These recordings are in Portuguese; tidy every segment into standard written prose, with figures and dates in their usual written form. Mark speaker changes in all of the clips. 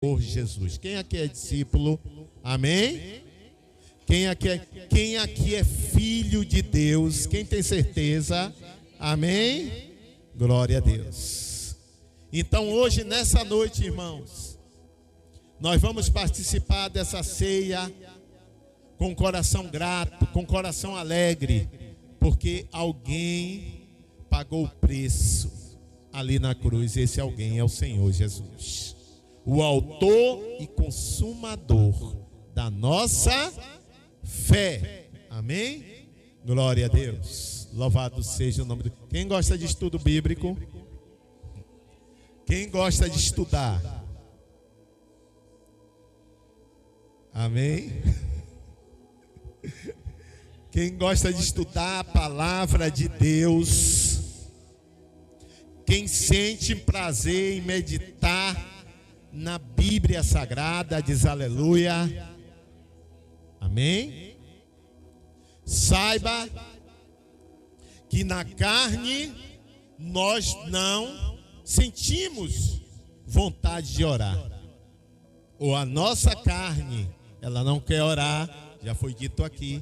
Speaker 1: Senhor Jesus. Quem aqui é discípulo? Amém? Quem aqui é filho de Deus? Quem tem certeza? Amém? Glória a Deus. Então hoje, nessa noite, irmãos, nós vamos participar dessa ceia com coração grato, com coração alegre, porque alguém pagou o preço ali na cruz. Esse alguém é o Senhor Jesus, o autor e consumador da nossa fé. Amém? Glória a Deus. Louvado seja o nome de Deus. Quem gosta de estudo bíblico? Quem gosta de estudar? Amém? Quem gosta de estudar a palavra de Deus? Quem sente prazer em meditar na Bíblia Sagrada, diz aleluia. Amém? Saiba que na carne nós não sentimos vontade de orar. Ou a nossa carne, ela não quer orar, já foi dito aqui.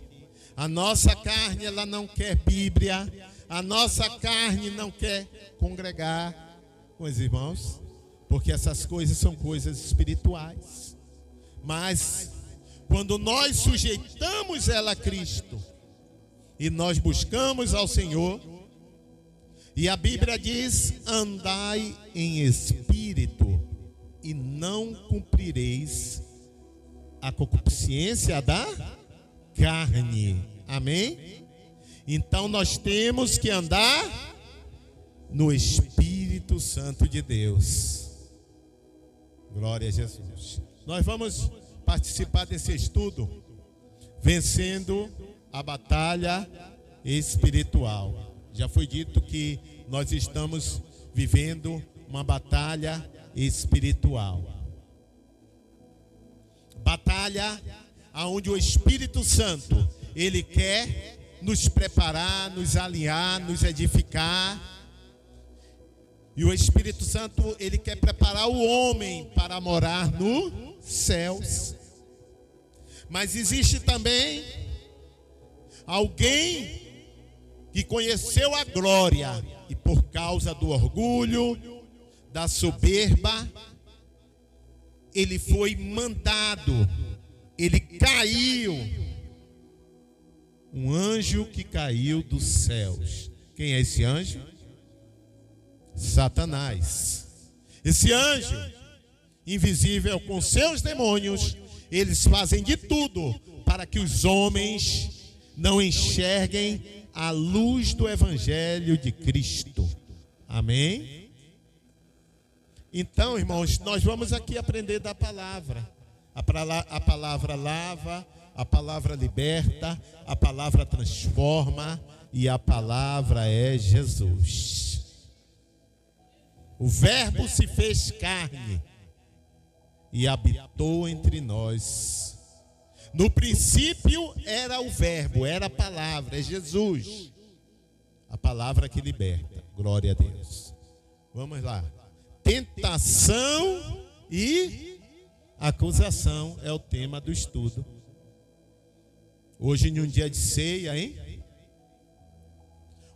Speaker 1: A nossa carne, ela não quer Bíblia. A nossa carne não quer congregar com os irmãos, porque essas coisas são coisas espirituais. Mas quando nós sujeitamos ela a Cristo e nós buscamos ao Senhor, e a Bíblia diz: andai em espírito e não cumprireis a concupiscência da carne. Amém? Então nós temos que andar no Espírito Santo de Deus. Glória a Jesus. Nós vamos participar desse estudo, vencendo a batalha espiritual. Já foi dito que nós estamos vivendo uma batalha espiritual. Batalha onde o Espírito Santo, ele quer nos preparar, nos alinhar, nos edificar. E o Espírito Santo, ele quer preparar o homem para morar nos céus. Mas existe também alguém que conheceu a glória e por causa do orgulho, da soberba, ele foi mandado, ele caiu. Um anjo que caiu dos céus. Quem é esse anjo? Satanás. Esse anjo invisível, com seus demônios, eles fazem de tudo para que os homens não enxerguem a luz do Evangelho de Cristo. Amém? Então, irmãos, nós vamos aqui aprender da palavra. A palavra lava, a palavra liberta, a palavra transforma e a palavra é Jesus. O Verbo se fez carne e habitou entre nós. No princípio era o Verbo, era a palavra, é Jesus. A palavra que liberta. Glória a Deus. Vamos lá. Tentação e acusação é o tema do estudo. Hoje, em um dia de ceia, hein?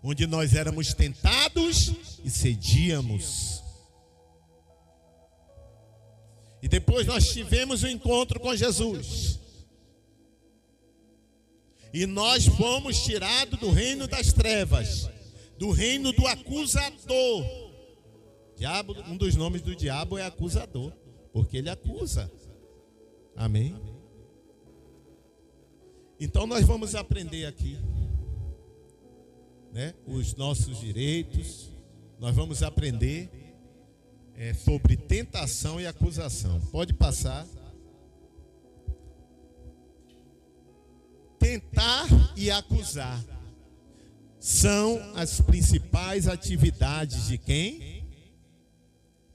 Speaker 1: Onde nós éramos tentados e cedíamos. E depois nós tivemos um encontro com Jesus. E nós fomos tirados do reino das trevas, do reino do acusador. Diabo, um dos nomes do diabo é acusador, porque ele acusa. Amém? Então nós vamos aprender aqui, né, os nossos direitos. Nós vamos aprender sobre tentação e acusação. Pode passar. Tentar e acusar são as principais atividades de quem?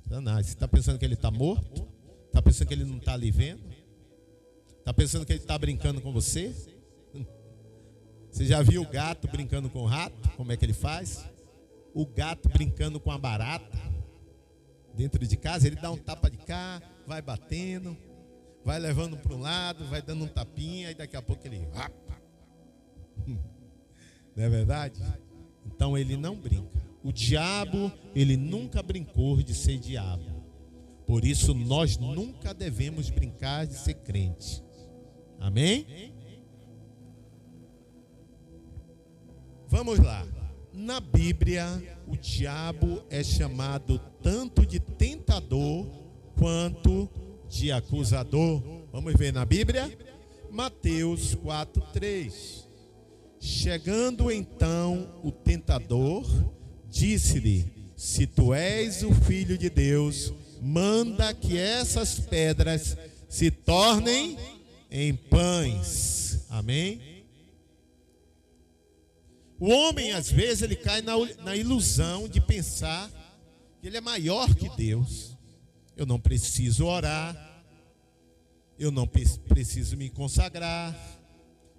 Speaker 1: Satanás. Você está pensando que ele está morto? Está pensando que ele não está ali vendo? Está pensando que ele está brincando com você? Você já viu o gato brincando com o rato? Como é que ele faz? O gato brincando com a barata dentro de casa, ele dá um tapa de cá, vai batendo, vai levando para um lado, vai dando um tapinha, e daqui a pouco ele... Não é verdade? Então ele não brinca. O diabo, ele nunca brincou de ser diabo. Por isso nós nunca devemos brincar de ser crente. Amém? Vamos lá. Na Bíblia, o diabo é chamado tanto de tentador quanto de acusador. Vamos ver na Bíblia? Mateus 4:3. Chegando então o tentador, disse-lhe: se tu és o Filho de Deus, manda que essas pedras se tornem em pães. Amém? O homem, às vezes, ele cai na ilusão de pensar que ele é maior que Deus. Eu não preciso orar, eu não preciso me consagrar,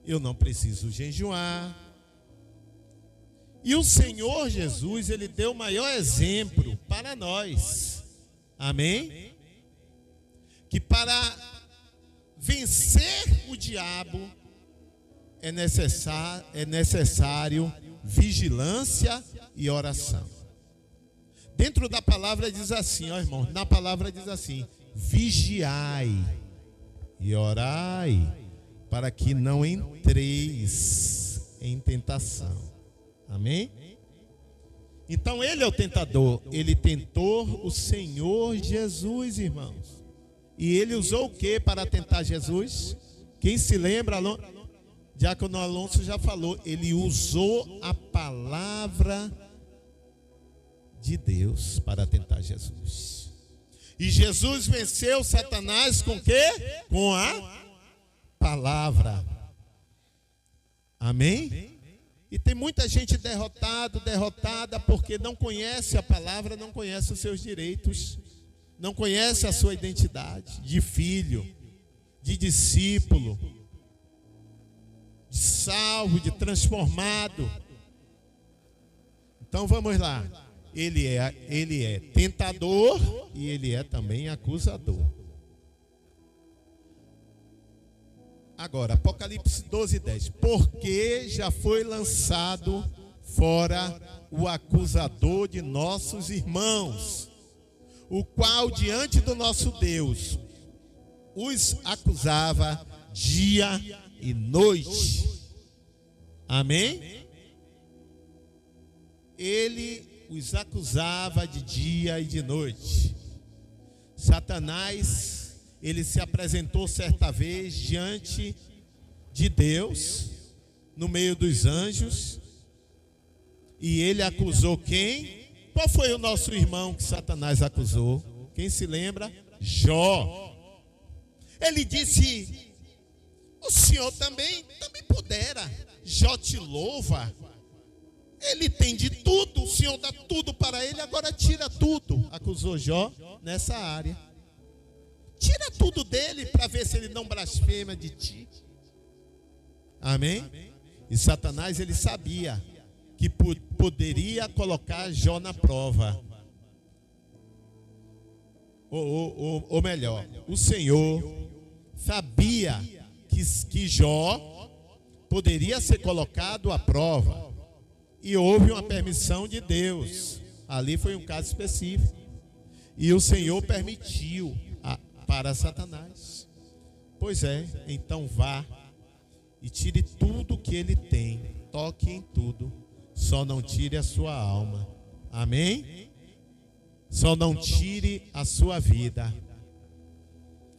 Speaker 1: eu não preciso jejuar. E o Senhor Jesus, ele deu o maior exemplo para nós. Amém? Que para vencer o diabo é necessário vigilância e oração. Dentro da palavra diz assim, ó irmão, na palavra diz assim: vigiai e orai para que não entreis em tentação. Amém? Então ele é o tentador. Ele tentou o Senhor Jesus, irmãos. E ele usou o que para tentar Jesus? Quem se lembra? Diácono Alonso já falou. Ele usou a palavra de Deus para tentar Jesus. E Jesus venceu Satanás com o quê? Com a palavra. Amém? E tem muita gente derrotada porque não conhece a palavra, não conhece os seus direitos, não conhece a sua identidade de filho, de discípulo, de salvo, de transformado. Então vamos lá. Ele é tentador e ele é também acusador. Agora, Apocalipse 12:10. Porque já foi lançado fora o acusador de nossos irmãos, o qual diante do nosso Deus os acusava dia e noite. Amém? Ele os acusava de dia e de noite. Satanás, ele se apresentou certa vez diante de Deus, no meio dos anjos, e ele acusou quem? Qual foi o nosso irmão que Satanás acusou? Quem se lembra? Jó. Ele disse: o senhor também pudera. Jó te louva. Ele tem de tudo, o Senhor dá tudo para ele, agora tira tudo. Acusou Jó nessa área. Tira tudo dele para ver se ele não blasfema de ti. Amém? E Satanás, ele sabia que poderia colocar Jó na prova. Ou melhor, o Senhor sabia que Jó poderia ser colocado à prova. E houve uma permissão de Deus. Ali foi um caso específico. E o Senhor permitiu para Satanás. Pois é, então vá e tire tudo que ele tem. Toque em tudo. Só não tire a sua alma. Amém? Só não tire a sua vida.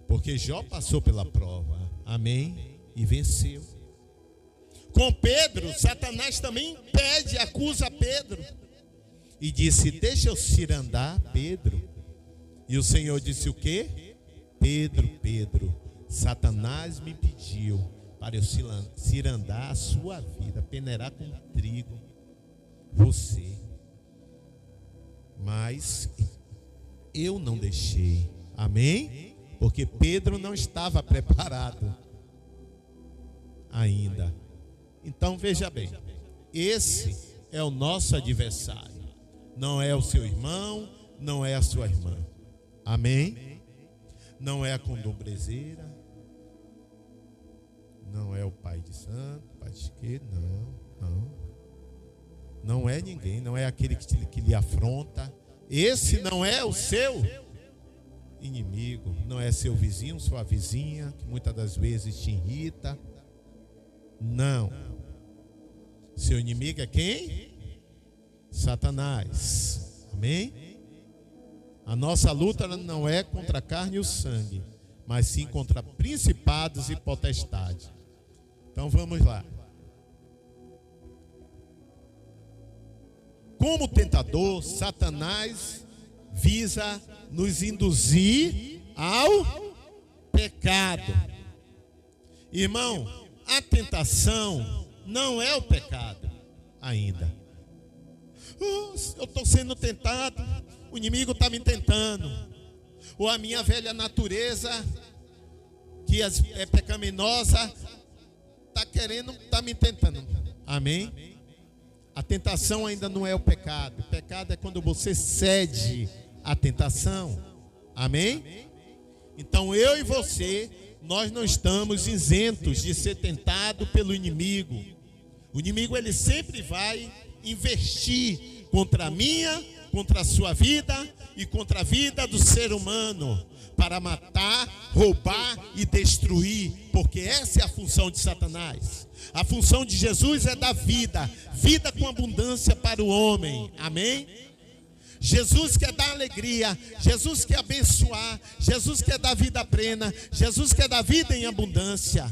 Speaker 1: Porque Jó passou pela prova. Amém? E venceu. Com Pedro, Satanás também acusa Pedro. E disse: deixa eu cirandar Pedro. E o Senhor disse o quê? Pedro, Satanás me pediu para eu cirandar a sua vida, peneirar com trigo você. Mas eu não deixei. Amém? Porque Pedro não estava preparado ainda. Então veja bem, esse é o nosso adversário. Não é o seu irmão, não é a sua irmã. Amém? não é a candombrezeira, não é o pai de santo, pai de esquerda, não é ninguém, não é aquele que lhe afronta. Esse não é o seu inimigo, não é seu vizinho, sua vizinha, que muitas das vezes te irrita. Não. Seu inimigo é quem? Satanás. Amém? A nossa luta não é contra a carne e o sangue, mas sim contra principados e potestades. Então vamos lá. Como tentador, Satanás visa nos induzir ao pecado. Irmão, a tentação não é o pecado ainda. Eu estou sendo tentado, o inimigo está me tentando. Ou a minha velha natureza, que é pecaminosa, está me tentando. Amém? A tentação ainda não é o pecado. O pecado é quando você cede à tentação. Amém? Então eu e você, nós não estamos isentos de ser tentado pelo inimigo. O inimigo, ele sempre vai investir contra a minha, contra a sua vida e contra a vida do ser humano, para matar, roubar e destruir, porque essa é a função de Satanás. A função de Jesus é dar vida, vida com abundância para o homem. Amém? Jesus quer dar alegria, Jesus quer abençoar, Jesus quer dar vida plena, Jesus quer dar vida em abundância.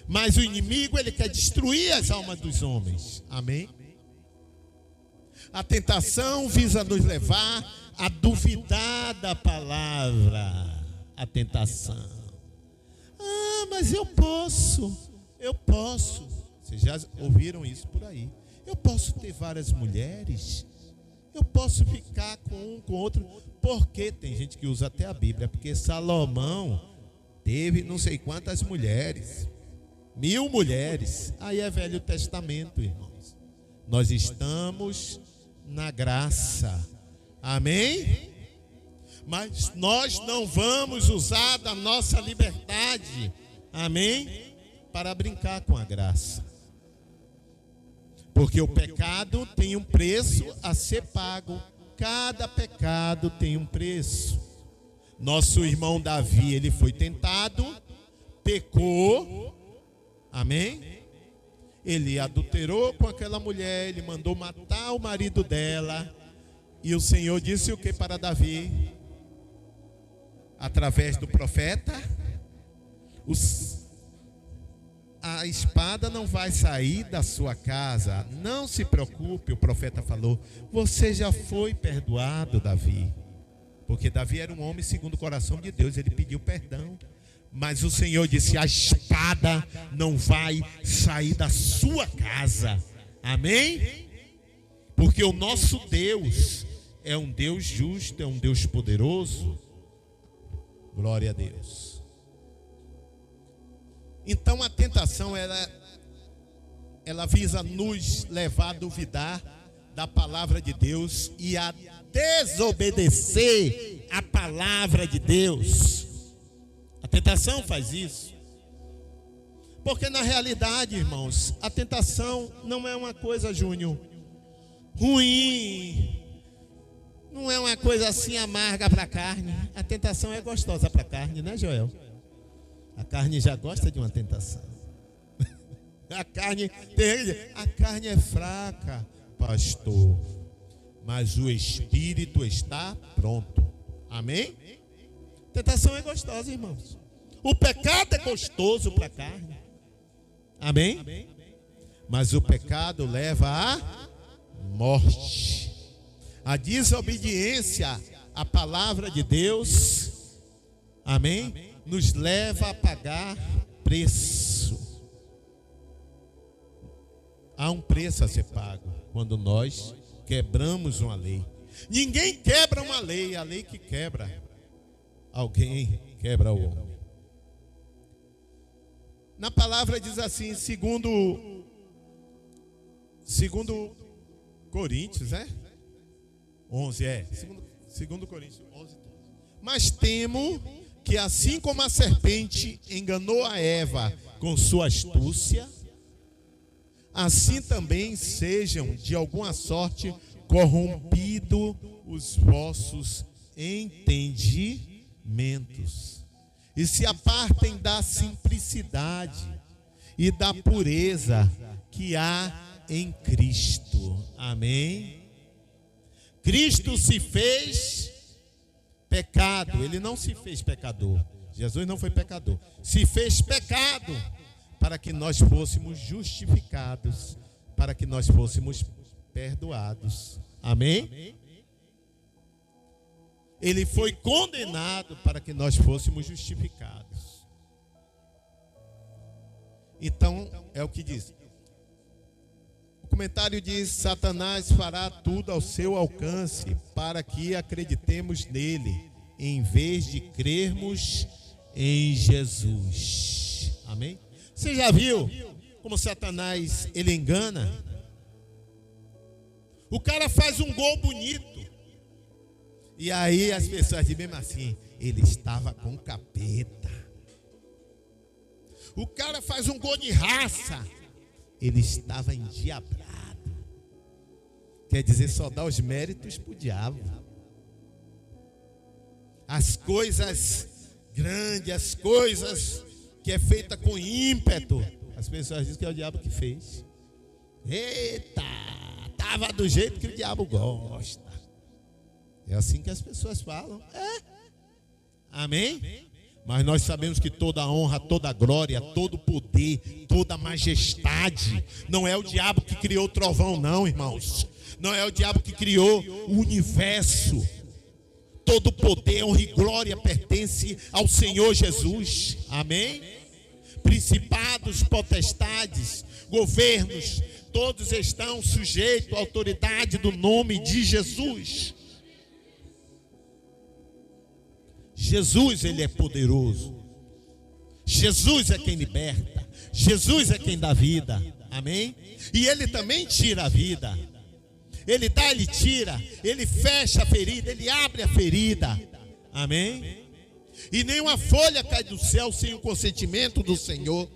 Speaker 1: Mas o inimigo, ele quer destruir as almas dos homens. Amém? A tentação visa nos levar a duvidar da palavra. A tentação. Mas eu posso. Vocês já ouviram isso por aí. Eu posso ter várias mulheres. Eu posso ficar com um, com outro. Porque tem gente que usa até a Bíblia. Porque Salomão teve não sei quantas mulheres. 1000 mulheres. Aí é Velho Testamento, irmãos. Nós estamos na graça. Amém? Mas nós não vamos usar da nossa liberdade. Amém? Para brincar com a graça. Porque o pecado tem um preço a ser pago. Cada pecado tem um preço. Nosso irmão Davi, ele foi tentado, pecou. Amém? Ele adulterou com aquela mulher, ele mandou matar o marido dela. E o Senhor disse o que para Davi? Através do profeta: a espada não vai sair da sua casa. Não se preocupe, o profeta falou. Você já foi perdoado, Davi. Porque Davi era um homem segundo o coração de Deus. Ele pediu perdão. Mas o Senhor disse: a espada não vai sair da sua casa. Amém? Porque o nosso Deus é um Deus justo, é um Deus poderoso. Glória a Deus. Então a tentação, ela visa nos levar a duvidar da palavra de Deus e a desobedecer a palavra de Deus. A tentação faz isso. Porque na realidade, irmãos, a tentação não é uma coisa, Júnior, ruim. Não é uma coisa assim amarga para a carne. A tentação é gostosa para a carne, né, Joel? A carne já gosta de uma tentação. A carne é fraca, pastor. Mas o espírito está pronto. Amém? Tentação é gostosa, irmãos. O pecado é gostoso para a carne. Amém? Mas o pecado leva à morte. A desobediência à palavra de Deus, amém, nos leva a pagar preço. Há um preço a ser pago quando nós quebramos uma lei. Ninguém quebra uma lei, é a lei que quebra. Alguém quebra o homem. Na palavra diz assim, segundo Coríntios, né? 11, segundo Coríntios 11. Mas temo que assim como a serpente enganou a Eva com sua astúcia, assim também sejam de alguma sorte corrompidos os vossos entendimentos, e se apartem da simplicidade e da pureza que há em Cristo. Amém? Cristo se fez pecado, ele não se fez pecador. Jesus não foi pecador, se fez pecado para que nós fôssemos justificados, para que nós fôssemos perdoados. Amém? Ele foi condenado para que nós fôssemos justificados. Então, é o que diz. O comentário diz: Satanás fará tudo ao seu alcance para que acreditemos nele, em vez de crermos em Jesus. Amém? Você já viu como Satanás, ele engana? O cara faz um gol bonito, e aí as pessoas dizem mesmo assim: ele estava com capeta. O cara faz um gol de raça, ele estava endiabrado. Quer dizer, só dá os méritos para o diabo. As coisas grandes, as coisas que é feita com ímpeto, as pessoas dizem que é o diabo que fez. Eita, estava do jeito que o diabo gosta. É assim que as pessoas falam. Amém? Mas nós sabemos que toda honra, toda glória, todo poder, toda majestade, não é o diabo que criou o trovão, não, irmãos. Não é o diabo que criou o universo. Todo poder, honra e glória pertence ao Senhor Jesus. Amém? Principados, potestades, governos, todos estão sujeitos à autoridade do nome de Jesus. Jesus, ele é poderoso. Jesus é quem liberta. Jesus é quem dá vida. Amém? E ele também tira a vida. Ele dá, ele tira. Ele fecha a ferida, ele abre a ferida. Amém? E nenhuma folha cai do céu sem o consentimento do Senhor.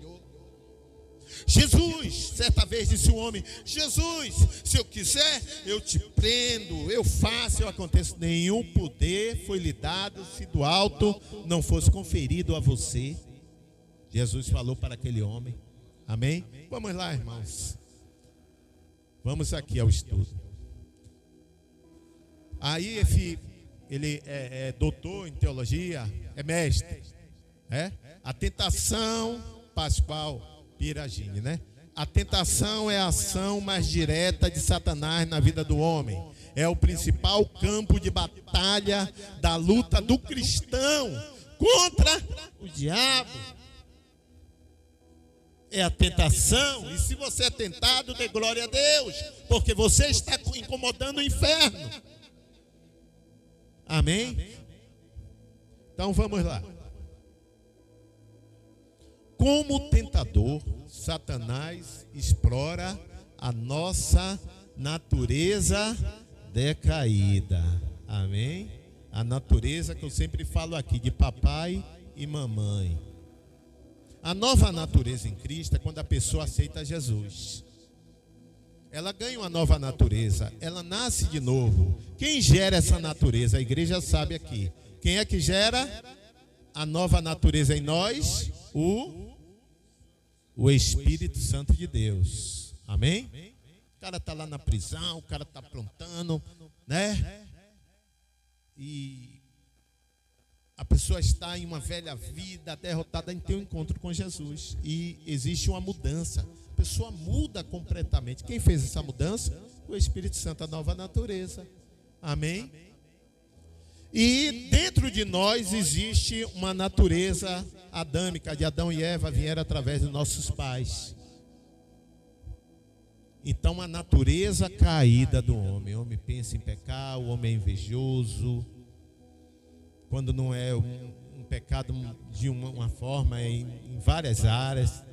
Speaker 1: Jesus, certa vez disse o homem: Jesus, se eu quiser, eu te prendo, eu faço, eu aconteço. Nenhum poder foi lhe dado se do alto não fosse conferido a você. Jesus falou para aquele homem. Amém? Vamos lá, irmãos. Vamos aqui ao estudo. Aí ele é doutor em teologia, é mestre. A tentação pascual. Piragine, né? A tentação é a ação mais direta de Satanás na vida do homem. É o principal campo de batalha da luta do cristão contra o diabo. É a tentação. E se você é tentado, dê glória a Deus, porque você está incomodando o inferno. Amém? Então vamos lá. Como tentador, Satanás explora a nossa natureza decaída. Amém? A natureza que eu sempre falo aqui, de papai e mamãe. A nova natureza em Cristo é quando a pessoa aceita Jesus. Ela ganha uma nova natureza, ela nasce de novo. Quem gera essa natureza? A igreja sabe aqui. Quem é que gera a nova natureza em nós? O Espírito Santo de Deus. Amém? O cara está lá na prisão, o cara está aprontando, né? E a pessoa está em uma velha vida derrotada, em ter um encontro com Jesus. E existe uma mudança. A pessoa muda completamente. Quem fez essa mudança? O Espírito Santo, a nova natureza. Amém? E dentro de nós existe uma natureza adâmica, de Adão e Eva vieram através dos nossos pais. Então a natureza caída do homem. O homem pensa em pecar, o homem é invejoso. Quando não é um pecado de uma forma, em várias áreas,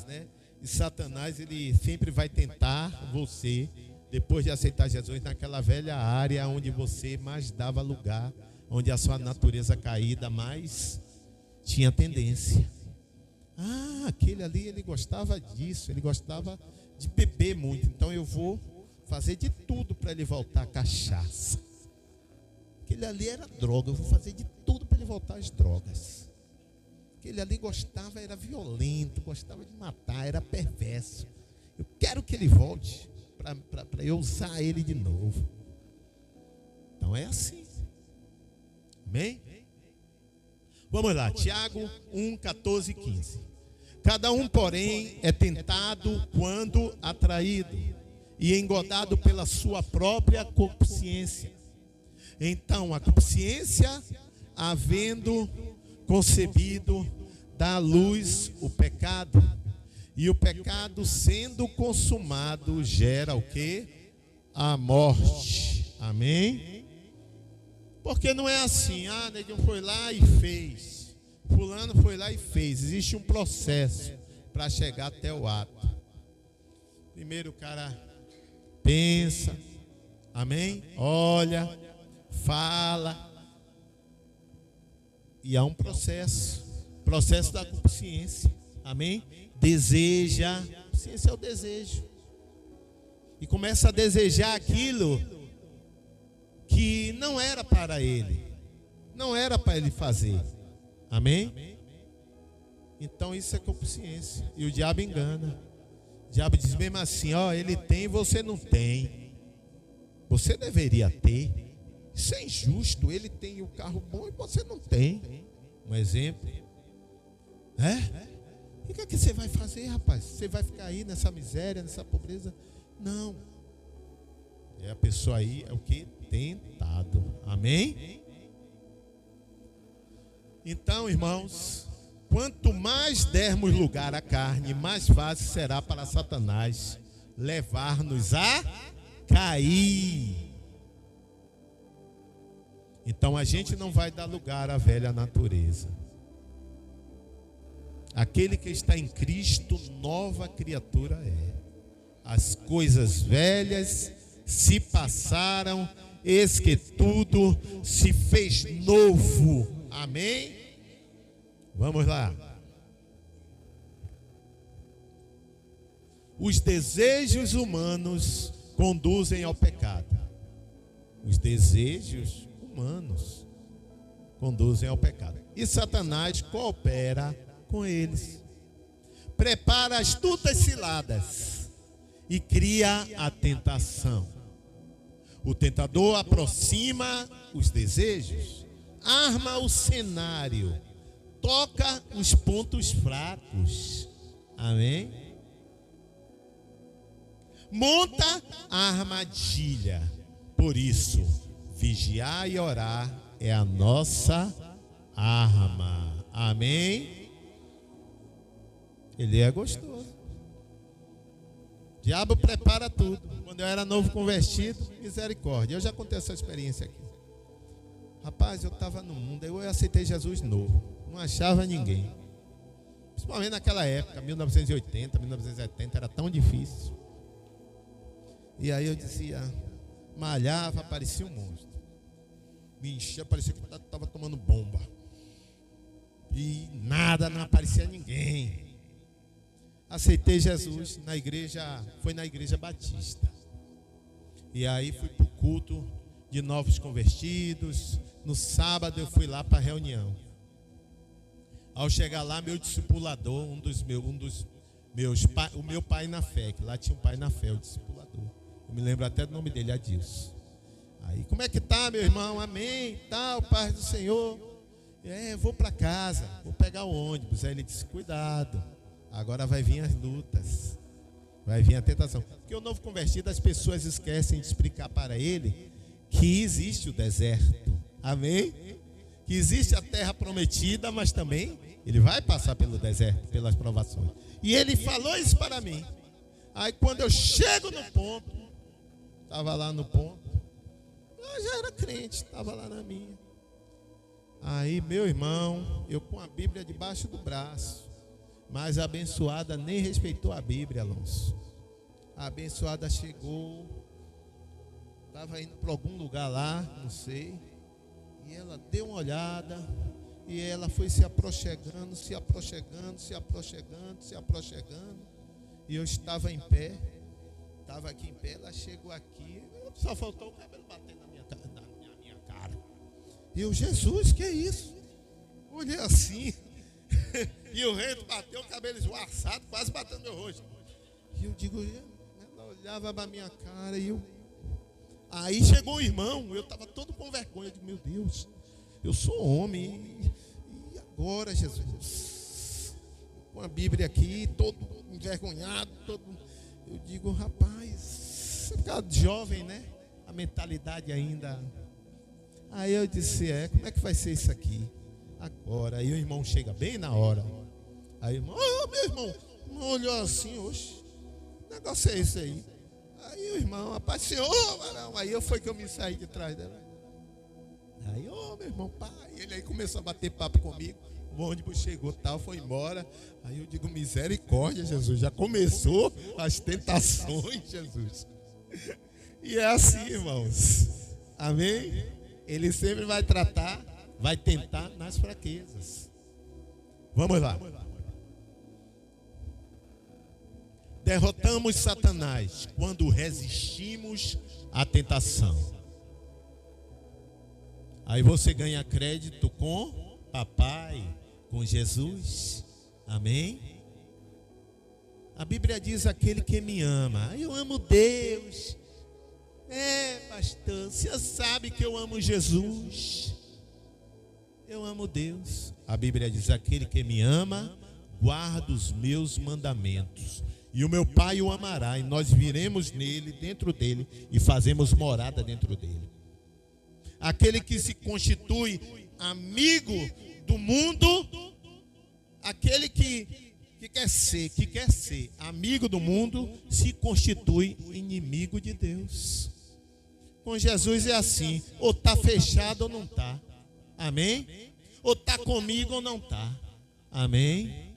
Speaker 1: né? E Satanás, ele sempre vai tentar você, depois de aceitar Jesus, naquela velha área onde você mais dava lugar onde a sua natureza caída mais tinha tendência. Ah, aquele ali, ele gostava disso, ele gostava de beber muito, então eu vou fazer de tudo para ele voltar à cachaça. Aquele ali era droga, eu vou fazer de tudo para ele voltar às drogas. Aquele ali gostava, era violento, gostava de matar, era perverso. Eu quero que ele volte para eu usar ele de novo. Então é assim. Amém? Vamos lá, Tiago 1, 14 e 15. Cada um, porém, é tentado quando atraído e engodado pela sua própria concupiscência. Então, a concupiscência, havendo concebido, dá à luz o pecado. E o pecado, sendo consumado, gera o quê? A morte. Amém? Porque não é assim, neguinho foi lá e fez, fulano foi lá e fez. Existe um processo para chegar até o ato. Primeiro o cara pensa, amém? Olha, fala. E há um processo da consciência, amém? Deseja, consciência é o desejo. E começa a desejar aquilo que não era para ele, não era para ele fazer, amém? Então isso é consciência. E o diabo engana. O diabo diz mesmo assim, ele tem e você não tem. Você deveria ter. Isso é injusto, ele tem o carro bom e você não tem. Um exemplo. E o que é que você vai fazer, rapaz? Você vai ficar aí nessa miséria, nessa pobreza? Não. A pessoa aí é o que? Tentado. Amém? Então, irmãos, quanto mais dermos lugar à carne, mais fácil será para Satanás levar-nos a cair. Então a gente não vai dar lugar à velha natureza. Aquele que está em Cristo, nova criatura é. As coisas velhas se passaram, eis que tudo se fez novo. Amém? Vamos lá. Os desejos humanos conduzem ao pecado. Os desejos humanos conduzem ao pecado. E Satanás coopera com eles. Prepara astutas ciladas e cria a tentação. O tentador aproxima os desejos, arma o cenário, toca os pontos fracos. Amém? Monta a armadilha. Por isso, vigiar e orar é a nossa arma. Amém? Ele é gostoso. O diabo prepara tudo. Quando eu era novo convertido, misericórdia. Eu já contei essa experiência aqui. Rapaz, eu estava no mundo, eu aceitei Jesus novo. Não achava ninguém. Principalmente naquela época, 1980, 1970, era tão difícil. E aí eu dizia, malhava, parecia um monstro. Me enchia, parecia que eu estava tomando bomba. E nada, não aparecia ninguém. Aceitei Jesus na igreja, foi na igreja batista. E aí fui para o culto de novos convertidos. No sábado eu fui lá para a reunião. Ao chegar lá, meu discipulador, o meu pai na fé, que lá tinha um pai na fé, o discipulador. Eu me lembro até do nome dele, Adilson. Aí, como é que tá, meu irmão? Amém, tal, paz do Senhor. Vou para casa, vou pegar o ônibus. Aí ele disse, cuidado, agora vai vir as lutas, vai vir a tentação. Porque o novo convertido, as pessoas esquecem de explicar para ele que existe o deserto. Amém? Que existe a terra prometida, mas também ele vai passar pelo deserto, pelas provações. E ele falou isso para mim. Aí quando eu chego no ponto, estava lá no ponto, eu já era crente, estava lá na minha. Aí, meu irmão, eu com a Bíblia debaixo do braço, mas a abençoada nem respeitou a Bíblia, Alonso. A abençoada chegou, estava indo para algum lugar lá, não sei. E ela deu uma olhada, e ela foi se aproximando, se aproximando, se aproximando, se aproximando. E eu estava em pé, estava aqui em pé, ela chegou aqui, só faltou o cabelo bater na minha cara. E eu, Jesus, que é isso? Olhei assim, e o vento bateu, o cabelo esvoaçado, quase batendo no meu rosto. E eu digo, ela olhava para a minha cara, e eu... Aí chegou o irmão, eu estava todo com vergonha, eu digo, meu Deus, eu sou homem, e agora, Jesus? Com a Bíblia aqui, todo envergonhado, eu digo, rapaz, você fica jovem, né? A mentalidade ainda. Aí eu disse, como é que vai ser isso aqui? Agora. Aí o irmão chega bem na hora. Aí o irmão, meu irmão olhou assim, oxe, que negócio é esse aí? Aí o irmão, rapaz, senhor, varão. Aí foi que eu me saí de trás dela. Aí, meu irmão, pai. Ele aí começou a bater papo comigo. O ônibus chegou, tal, foi embora. Aí eu digo, misericórdia, Jesus. Já começou as tentações, Jesus. E é assim, irmãos. Amém? Ele sempre vai tentar nas fraquezas. Vamos lá. Derrotamos Satanás quando resistimos à tentação. Aí você ganha crédito com papai, com Jesus. Amém? A Bíblia diz, aquele que me ama. Eu amo Deus. Pastor, você sabe que eu amo Jesus. Eu amo Deus. A Bíblia diz, aquele que me ama, guarda os meus mandamentos. E o meu Pai o amará, e nós viremos nele, dentro dele, e fazemos morada dentro dele. Aquele que se constitui amigo do mundo, aquele que quer ser amigo do mundo, se constitui inimigo de Deus. Com Jesus é assim, ou está fechado ou não está. Amém? Ou está comigo ou não está. Amém?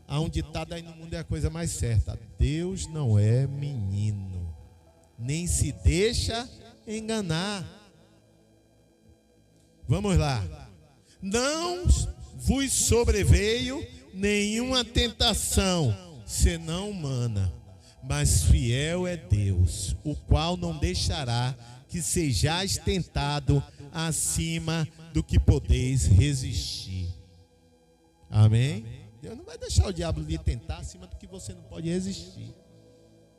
Speaker 1: Há um ditado aí no mundo, é a coisa mais certa: Deus não é menino, nem se deixa enganar. Vamos lá. Não vos sobreveio nenhuma tentação, senão humana, mas fiel é Deus, o qual não deixará que sejais tentado acima do que podeis resistir. Amém? Deus não vai deixar o diabo lhe tentar acima do que você não pode resistir.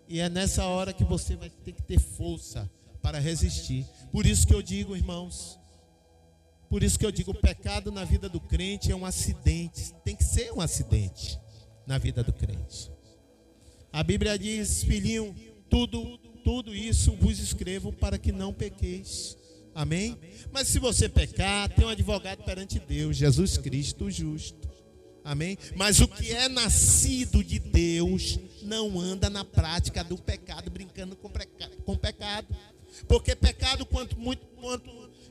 Speaker 1: E é nessa hora que você vai ter que ter força para resistir. Por isso que eu digo, irmãos, o pecado na vida do crente é um acidente. Tem que ser um acidente na vida do crente. A Bíblia diz, filhinho, tudo isso vos escrevo para que não pequeis. Amém? Mas se você pecar, tem um advogado perante Deus, Jesus Cristo, o justo. Amém? Mas o que é nascido de Deus não anda na prática do pecado, brincando com pecado. Porque pecado, quanto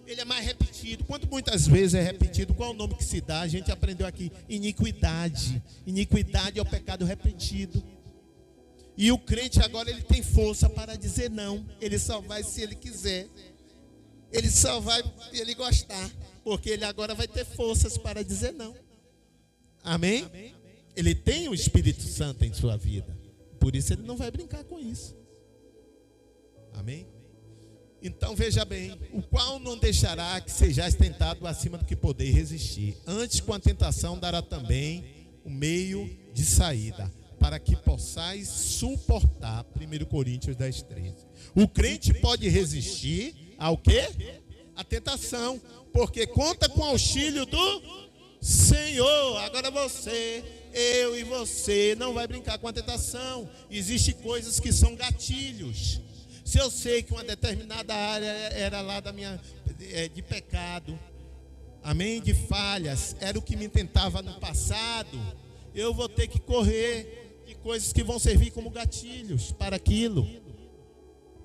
Speaker 1: ele é mais repetido, quanto muitas vezes é repetido, qual é o nome que se dá? A gente aprendeu aqui, iniquidade. Iniquidade é o pecado repetido. E o crente agora, ele tem força para dizer não. Ele só vai se ele quiser. Ele só vai se ele gostar. Porque ele agora vai ter forças para dizer não. Amém? Ele tem o Espírito Santo em sua vida. Por isso ele não vai brincar com isso. Amém? Então veja bem, o qual não deixará que sejais tentado acima do que podeis resistir. Antes, com a tentação dará também o meio de saída, para que possais suportar. 1 Coríntios 10:13. O crente pode resistir ao quê? A tentação, porque conta com o auxílio do Senhor. Agora eu e você não vai brincar com a tentação. Existem coisas que são gatilhos. Se eu sei que uma determinada área era lá de pecado, amém, de falhas, era o que me tentava no passado, eu vou ter que correr de coisas que vão servir como gatilhos para aquilo.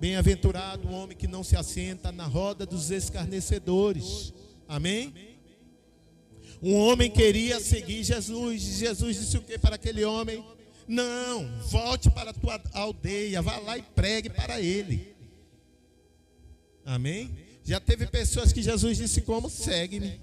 Speaker 1: Bem-aventurado o homem que não se assenta na roda dos escarnecedores. Amém? Um homem queria seguir Jesus. Jesus disse o que para aquele homem? Não, volte para a tua aldeia, vá lá e pregue para ele. Amém? Já teve pessoas que Jesus disse como? Segue-me.